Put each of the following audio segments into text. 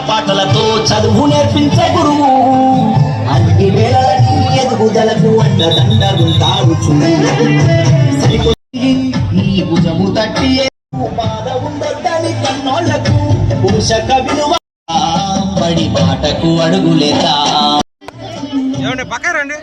పాటలతో చదువు నేర్పించే గురువు అన్ని వేళలకి ఎదుగుదలకు అండదండగుంటాడు ఈ భుజము తట్టి బాధ ఉండొద్దని కన్నోళ్లకు పోషక విలువ బడి మాటకు అడుగులేదా పక్క రండి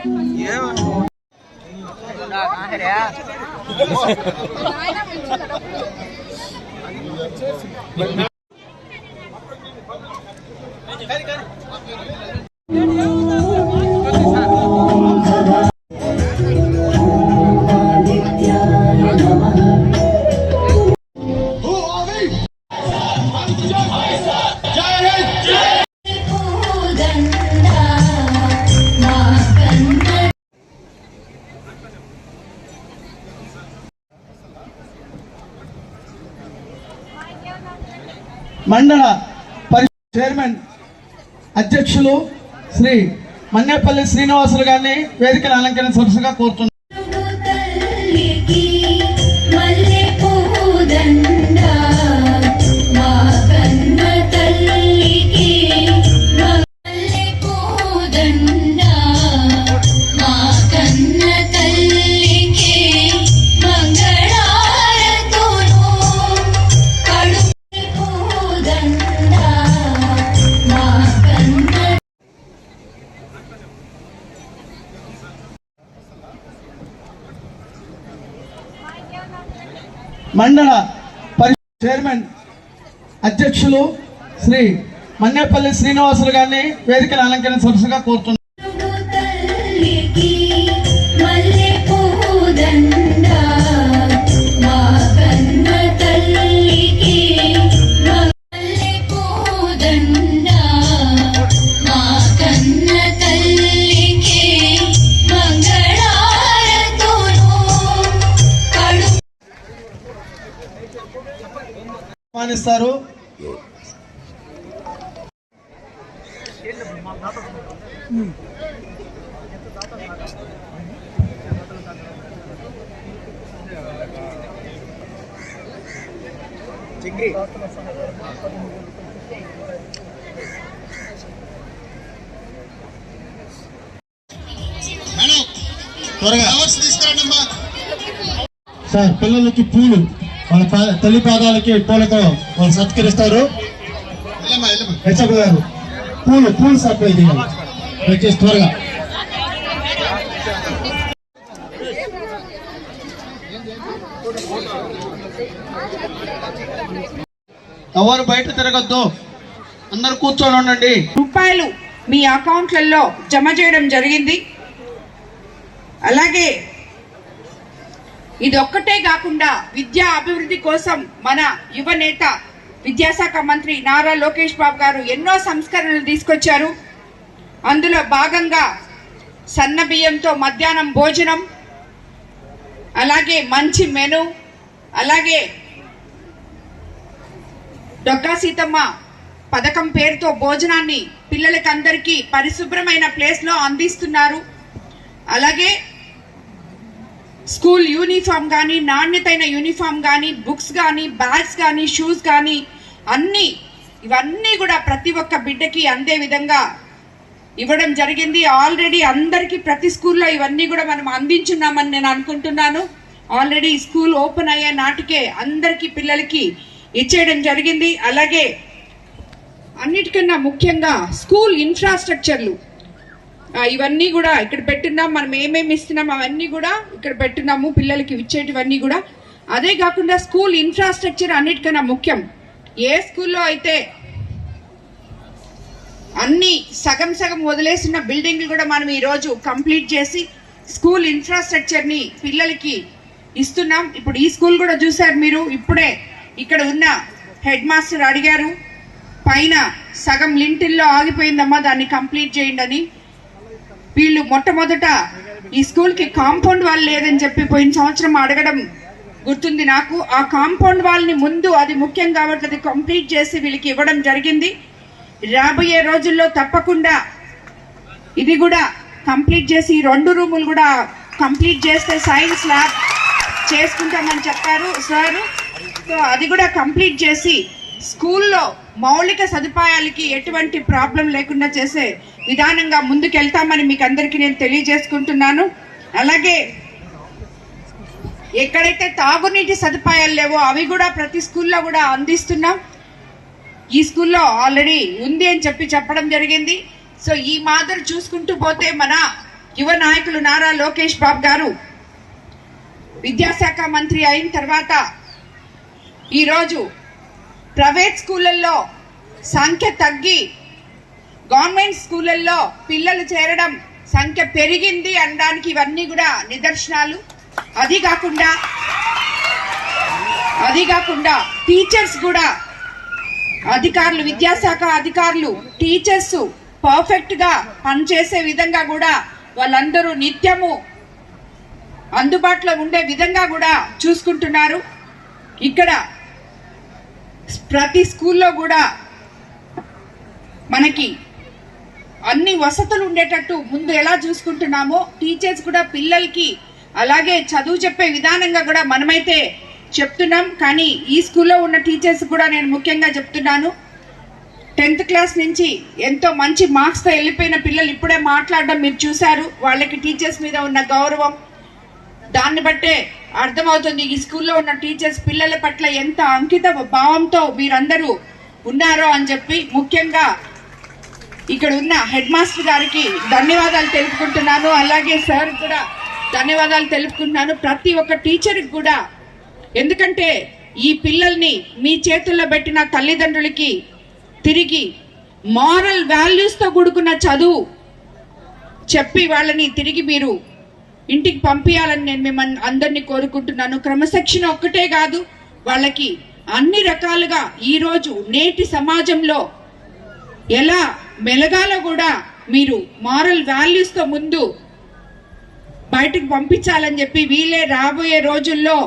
మండల పరిషత్ చైర్మన్ అధ్యక్షులు శ్రీ మన్నేపల్లి శ్రీనివాసులు గారిని వేదికను అలంకరించవలసిగా కోరుతున్నాను. మండల పరిషత్ చైర్మన్ అధ్యక్షులు శ్రీ మన్నేపల్లి శ్రీనివాసులు గారిని వేదికను అలంకరించవలసిగా కోరుతున్నాను. ఆహ్వానిస్తారు. సార్ పిల్లలకి పూలు వాళ్ళ తల్లి పాదాలకి పూలతో వాళ్ళు సత్కరిస్తారు. గారు పూలు సప్లై చేయాలి దయచేసి త్వరగా. ఎవరు బయట తిరగద్దు, అందరు కూర్చొని ఉండండి. రూపాయలు మీ అకౌంట్లలో జమ చేయడం జరిగింది. అలాగే ఇది ఒక్కటే కాకుండా విద్యా అభివృద్ధి కోసం మన యువ నేత విద్యాశాఖ మంత్రి నారా లోకేష్ బాబు గారు ఎన్నో సంస్కరణలు తీసుకొచ్చారు. అందులో భాగంగా సన్న బియ్యంతో మధ్యాహ్నం భోజనం, అలాగే మంచి మెను, అలాగే డొక్కా సీతమ్మ పథకం పేరుతో భోజనాన్ని పిల్లలకి అందరికీ పరిశుభ్రమైన ప్లేస్లో అందిస్తున్నారు. అలాగే స్కూల్ యూనిఫామ్ కానీ, నాణ్యతైన యూనిఫామ్ కానీ, బుక్స్ కానీ, బ్యాగ్స్ కానీ, షూస్ కానీ ఇవన్నీ కూడా ప్రతి ఒక్క బిడ్డకి అందే విధంగా ఇవ్వడం జరిగింది. ఆల్రెడీ అందరికీ ప్రతి స్కూల్లో ఇవన్నీ కూడా మనం అందించున్నామని నేను అనుకుంటున్నాను. ఆల్రెడీ స్కూల్ ఓపెన్ అయ్యే నాటికే అందరికీ పిల్లలకి ఇచ్చేయడం జరిగింది. అలాగే అన్నిటికన్నా ముఖ్యంగా స్కూల్ ఇన్ఫ్రాస్ట్రక్చర్లు ఇవన్నీ కూడా ఇక్కడ పెట్టున్నాం. మనం ఏమేమి ఇస్తున్నాం అవన్నీ కూడా ఇక్కడ పెట్టున్నాము పిల్లలకి ఇచ్చేటివన్నీ కూడా. అదే కాకుండా స్కూల్ ఇన్ఫ్రాస్ట్రక్చర్ అన్నిటికన్నా ముఖ్యం. ఏ స్కూల్లో అయితే అన్ని సగం వదిలేసిన బిల్డింగ్లు కూడా మనం ఈరోజు కంప్లీట్ చేసి స్కూల్ ఇన్ఫ్రాస్ట్రక్చర్ని పిల్లలకి ఇస్తున్నాం. ఇప్పుడు ఈ స్కూల్ కూడా చూశారు మీరు. ఇప్పుడే ఇక్కడ ఉన్న హెడ్ మాస్టర్ అడిగారు, పైన సగం లింటిల్లో ఆగిపోయిందమ్మా, దాన్ని కంప్లీట్ చేయండి అని. వీళ్ళు మొట్టమొదట ఈ స్కూల్కి కాంపౌండ్ వాల్ లేదని చెప్పి పోయిన సంవత్సరం అడగడం గుర్తుంది నాకు. ఆ కాంపౌండ్ వాల్ని ముందు అది ముఖ్యం కాబట్టి అది కంప్లీట్ చేసి వీళ్ళకి ఇవ్వడం జరిగింది. రాబోయే రోజుల్లో తప్పకుండా ఇది కూడా కంప్లీట్ చేసి ఈ 2 రూములు కూడా కంప్లీట్ చేస్తే సైన్స్ ల్యాబ్ చేసుకుంటామని చెప్పారు సార్. సో అది కూడా కంప్లీట్ చేసి స్కూల్లో మౌలిక సదుపాయాలకి ఎటువంటి ప్రాబ్లం లేకుండా చేసే విధానంగా ముందుకెళ్తామని మీకు అందరికీ నేను తెలియజేసుకుంటున్నాను. అలాగే ఎక్కడైతే తాగునీటి సదుపాయాలు లేవో అవి కూడా ప్రతి స్కూల్లో కూడా అందిస్తున్నాం. ఈ స్కూల్లో ఆల్రెడీ ఉంది అని చెప్పడం జరిగింది. సో ఈ మాదిరి చూసుకుంటూ పోతే మన యువ నాయకులు నారా లోకేష్ బాబు గారు విద్యాశాఖ మంత్రి అయిన తర్వాత ఈరోజు ప్రైవేట్ స్కూళ్ళల్లో సంఖ్య తగ్గి గవర్నమెంట్ స్కూళ్ళల్లో పిల్లలు చేరడం సంఖ్య పెరిగింది అనడానికి ఇవన్నీ కూడా నిదర్శనాలు. అది కాకుండా టీచర్స్ కూడా అధికారులు, విద్యాశాఖ అధికారులు, టీచర్స్ పర్ఫెక్ట్ గా పనిచేసే విధంగా కూడా వాళ్ళందరూ నిత్యము అందుబాటులో ఉండే విధంగా కూడా చూసుకుంటున్నారు. ఇక్కడ ప్రతి స్కూల్లో కూడా మనకి అన్ని వసతులు ఉండేటట్టు ముందు ఎలా చూసుకుంటున్నామో టీచర్స్ కూడా పిల్లలకి అలాగే చదువు చెప్పే విధానంగా కూడా మనమైతే చెప్తున్నాం. కానీ ఈ స్కూల్లో ఉన్న టీచర్స్ కూడా నేను ముఖ్యంగా చెప్తున్నాను, 10th క్లాస్ నుంచి ఎంతో మంచి మార్క్స్తో వెళ్ళిపోయిన పిల్లలు ఇప్పుడే మాట్లాడడం మీరు చూశారు. వాళ్ళకి టీచర్స్ మీద ఉన్న గౌరవం దాన్ని బట్టే అర్థమవుతుంది ఈ స్కూల్లో ఉన్న టీచర్స్ పిల్లల పట్ల ఎంత అంకిత భావంతో మీరందరూ ఉన్నారో అని చెప్పి. ముఖ్యంగా ఇక్కడ ఉన్న హెడ్ మాస్టర్ గారికి ధన్యవాదాలు తెలుపుకుంటున్నాను. అలాగే సార్ కూడా ధన్యవాదాలు తెలుపుకుంటున్నాను. ప్రతి ఒక్క టీచర్కి కూడా, ఎందుకంటే ఈ పిల్లల్ని మీ చేతుల్లో పెట్టిన తల్లిదండ్రులకి తిరిగి మారల్ వాల్యూస్తో కూడుకున్న చదువు చెప్పి వాళ్ళని తిరిగి మీరు ఇంటికి పంపించాలని నేను మిమ్మల్ని అందరినీ కోరుకుంటున్నాను. క్రమశిక్షణ ఒక్కటే కాదు, వాళ్ళకి అన్ని రకాలుగా ఈరోజు నేటి సమాజంలో ఎలా మెలగాలో కూడా మీరు మారల్ వాల్యూస్తో ముందు బయటకు పంపించాలని చెప్పి, వీళ్ళే రాబోయే రోజుల్లో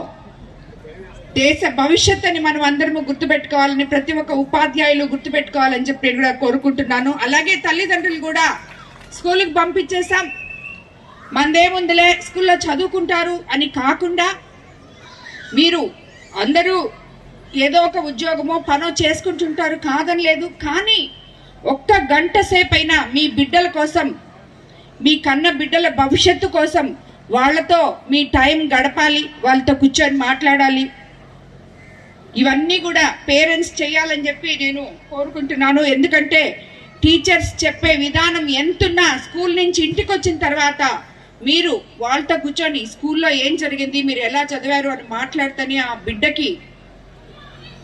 దేశ భవిష్యత్తుని మనం అందరము గుర్తుపెట్టుకోవాలని, ప్రతి ఒక్క ఉపాధ్యాయులు గుర్తుపెట్టుకోవాలని చెప్పి నేను కూడా కోరుకుంటున్నాను. అలాగే తల్లిదండ్రులు కూడా స్కూల్కి పంపించేసాం, మందేముందులే స్కూల్లో చదువుకుంటారు అని కాకుండా మీరు అందరూ ఏదో ఒక ఉద్యోగమో పనో చేసుకుంటుంటారు, కాదని లేదు. కానీ ఒక్క గంట సేపైనా మీ బిడ్డల కోసం, మీ కన్న బిడ్డల భవిష్యత్తు కోసం వాళ్ళతో మీ టైం గడపాలి, వాళ్ళతో కూర్చొని మాట్లాడాలి. ఇవన్నీ కూడా పేరెంట్స్ చేయాలని చెప్పి నేను కోరుకుంటున్నాను. ఎందుకంటే టీచర్స్ చెప్పే విధానం ఎంతున్నా స్కూల్ నుంచి ఇంటికి వచ్చిన తర్వాత మీరు వాళ్ళతో కూర్చొని స్కూల్లో ఏం జరిగింది, మీరు ఎలా చదివారు అని మాట్లాడితేనే ఆ బిడ్డకి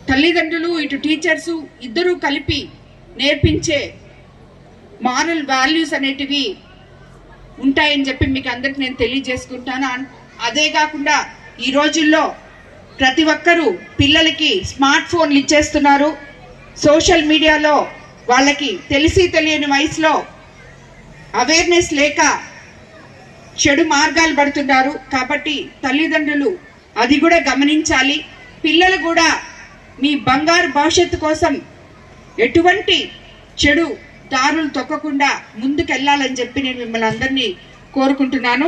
తల్లిదండ్రులు ఇటు టీచర్స్ ఇద్దరూ కలిపి నేర్పించే మారల్ వాల్యూస్ అనేటివి ఉంటాయని చెప్పి మీకు అందరికి నేను తెలియజేసుకుంటాను. అదే కాకుండా ఈ రోజుల్లో ప్రతి ఒక్కరూ పిల్లలకి స్మార్ట్ ఫోన్లు ఇచ్చేస్తున్నారు. సోషల్ మీడియాలో వాళ్ళకి తెలిసి తెలియని వయసులో అవేర్నెస్ లేక చెడు మార్గాలు పడుతున్నారు. కాబట్టి తల్లిదండ్రులు అది కూడా గమనించాలి. పిల్లలు కూడా మీ బంగారు భవిష్యత్తు కోసం ఎటువంటి చెడు దారులు తొక్కకుండా ముందుకెళ్లాలని చెప్పి నేను మిమ్మల్ని అందరినీ కోరుకుంటున్నాను.